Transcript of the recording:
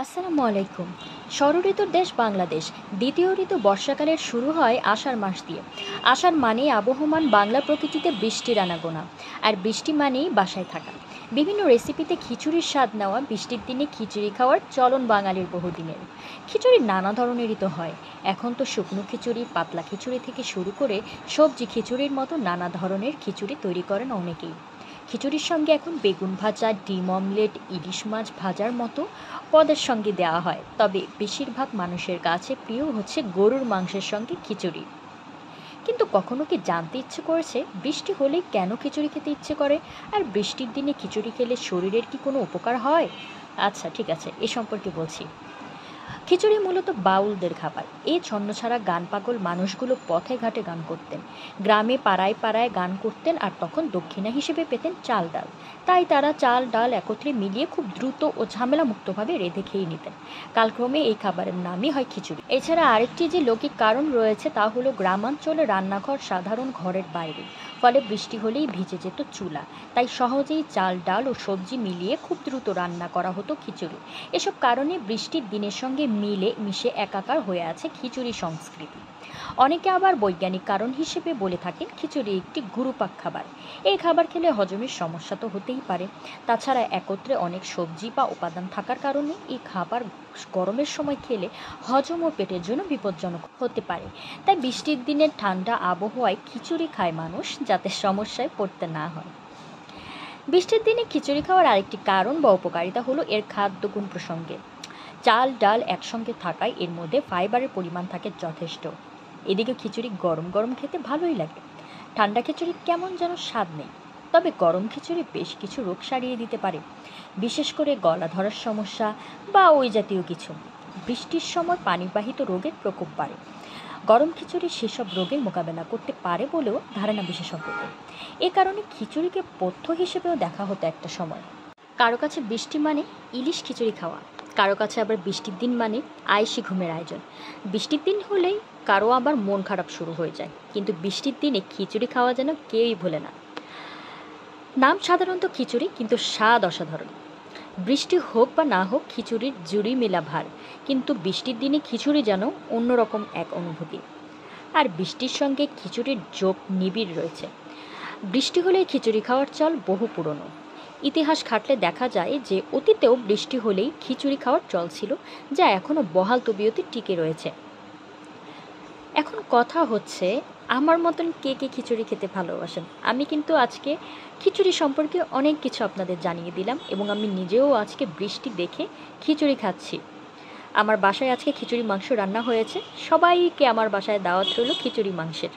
আসসালামু আলাইকুম। ষড়ঋতুর দেশ বাংলাদেশ। দ্বিতীয় ঋতু বর্ষাকালের শুরু হয় আষাঢ় মাস দিয়ে। আষাঢ় মানেই আবহমান বাংলা প্রকৃতিতে বৃষ্টির আনাগোনা, আর বৃষ্টি মানেই বাসায় থাকা। বিভিন্ন রেসিপিতে খিচুড়ির স্বাদ নেওয়া, বৃষ্টির দিনে খিচুড়ি খাওয়ার চলন বাঙালির বহুদিনের। খিচুড়ি নানা ধরনেরই তো হয়। এখন তো শুকনো খিচুড়ি, পাতলা খিচুড়ি থেকে শুরু করে সবজি খিচুড়ির মতো নানা ধরনের খিচুড়ি তৈরি করেন অনেকেই। খিচুড়ির সঙ্গে এখন বেগুন ভাজা, ডিম অমলেট, ইলিশ মাছ ভাজার মতো পদের সঙ্গে দেওয়া হয়, তবে বেশিরভাগ মানুষের কাছে প্রিয় হচ্ছে গরুর মাংসের সঙ্গে খিচুড়ি। কিন্তু কখনো কি জানতে ইচ্ছে করেছে বৃষ্টি হলেই কেন খিচুড়ি খেতে ইচ্ছে করে, আর বৃষ্টির দিনে খিচুড়ি খেলে শরীরের কি কোনো উপকার হয়? আচ্ছা, ঠিক আছে, এ সম্পর্কে বলছি। খিচুড়ি মূলত বাউলদের খাবার। এই ছন্নছাড়া গান পাগল মানুষগুলো পথে ঘাটে গান করতেন, গ্রামে পাড়ায় পাড়ায় গান করতেন, আর তখন দক্ষিণা হিসেবে পেতেন চাল ডাল। তাই তারা চাল ডাল একত্রে মিলিয়ে খুব দ্রুত ও ঝামেলা মুক্তভাবে রেঁধে খেয়ে নিতেন। কালক্রমে এই খাবারের নামই হয় খিচুড়ি। এছাড়া আরেকটি যে লৌকিক কারণ রয়েছে তা হলো গ্রামাঞ্চলে রান্নাঘর সাধারণ ঘরের বাইরে, ফলে বৃষ্টি হলেই ভিজে যেত চুলা। তাই সহজেই চাল ডাল ও সবজি মিলিয়ে খুব দ্রুত রান্না করা হতো খিচুড়ি। এসব কারণে বৃষ্টির দিনের সঙ্গে মিলে মিশে একাকার হয়ে আছে খিচুড়ি সংস্কৃতি। অনেকে আবার বৈজ্ঞানিক কারণ হিসেবে বলে থাকেন খিচুড়ি একটি গুরুপাক খাবার। এই খাবার খেলে হজমের সমস্যা তো হতেই পারে। তাছাড়া একত্রে অনেক সবজি বা উপাদান থাকার কারণে এই খাবার গরমের সময় খেলে হজম ও পেটের জন্য বিপজ্জনক হতে পারে। তাই বৃষ্টির দিনের ঠান্ডা আবহাওয়ায় খিচুড়ি খায় মানুষ, যাতে সমস্যায় পড়তে না হয়। বৃষ্টির দিনে খিচুড়ি খাওয়ার আরেকটি কারণ বা উপকারিতা হলো এর খাদ্যগুণ প্রসঙ্গে। চাল ডাল একসঙ্গে থাকায় এর মধ্যে ফাইবারের পরিমাণ থাকে যথেষ্ট। এদিকে খিচুড়ি গরম গরম খেতে ভালোই লাগে। ঠান্ডা খিচুড়ির কেমন যেন স্বাদ নেই, তবে গরম খিচুড়ি বেশ কিছু রোগ সারিয়ে দিতে পারে, বিশেষ করে গলা ধরার সমস্যা বা ওই জাতীয় কিছু। বৃষ্টির সময় পানিবাহিত রোগের প্রকোপ বাড়ে। গরম খিচুড়ি সেসব রোগের মোকাবেলা করতে পারে বলেও ধারণা বিশেষজ্ঞদের। এ কারণে খিচুড়িকে পথ্য হিসেবেও দেখা হতো একটা সময়। কারো কাছে বৃষ্টি মানে ইলিশ খিচুড়ি খাওয়া, কারো কাছে আবার বৃষ্টির দিন মানে আয়েশি ঘুমের আয়োজন। বৃষ্টির দিন হলেই কারো আবার মন খারাপ শুরু হয়ে যায়, কিন্তু বৃষ্টির দিনে খিচুড়ি খাওয়া যেন কেউই ভোলে না। নাম সাধারণত খিচুড়ি, কিন্তু স্বাদ অসাধারণ। বৃষ্টি হোক বা না হোক খিচুড়ির জুড়ি মেলা ভার, কিন্তু বৃষ্টির দিনে খিচুড়ি যেন অন্যরকম এক অনুভূতি। আর বৃষ্টির সঙ্গে খিচুড়ির যোগ নিবিড় রয়েছে। বৃষ্টি হলেই খিচুড়ি খাওয়ার চল বহু পুরনো। ইতিহাস ঘাঁটলে দেখা যায় যে অতীতেও বৃষ্টি হলেই খিচুড়ি খাওয়ার চল ছিল, যা এখনও বহাল তবিয়তে টিকে রয়েছে। এখন কথা হচ্ছে, আমার মতন কে কে খিচুড়ি খেতে ভালোবাসেন? আমি কিন্তু আজকে খিচুড়ি সম্পর্কে অনেক কিছু আপনাদের জানিয়ে দিলাম, এবং আমি নিজেও আজকে বৃষ্টি দেখে খিচুড়ি খাচ্ছি। আমার বাসায় আজকে খিচুড়ি মাংস রান্না হয়েছে। সবাইকে আমার বাসায় দাওয়াত রইল খিচুড়ি মাংসের।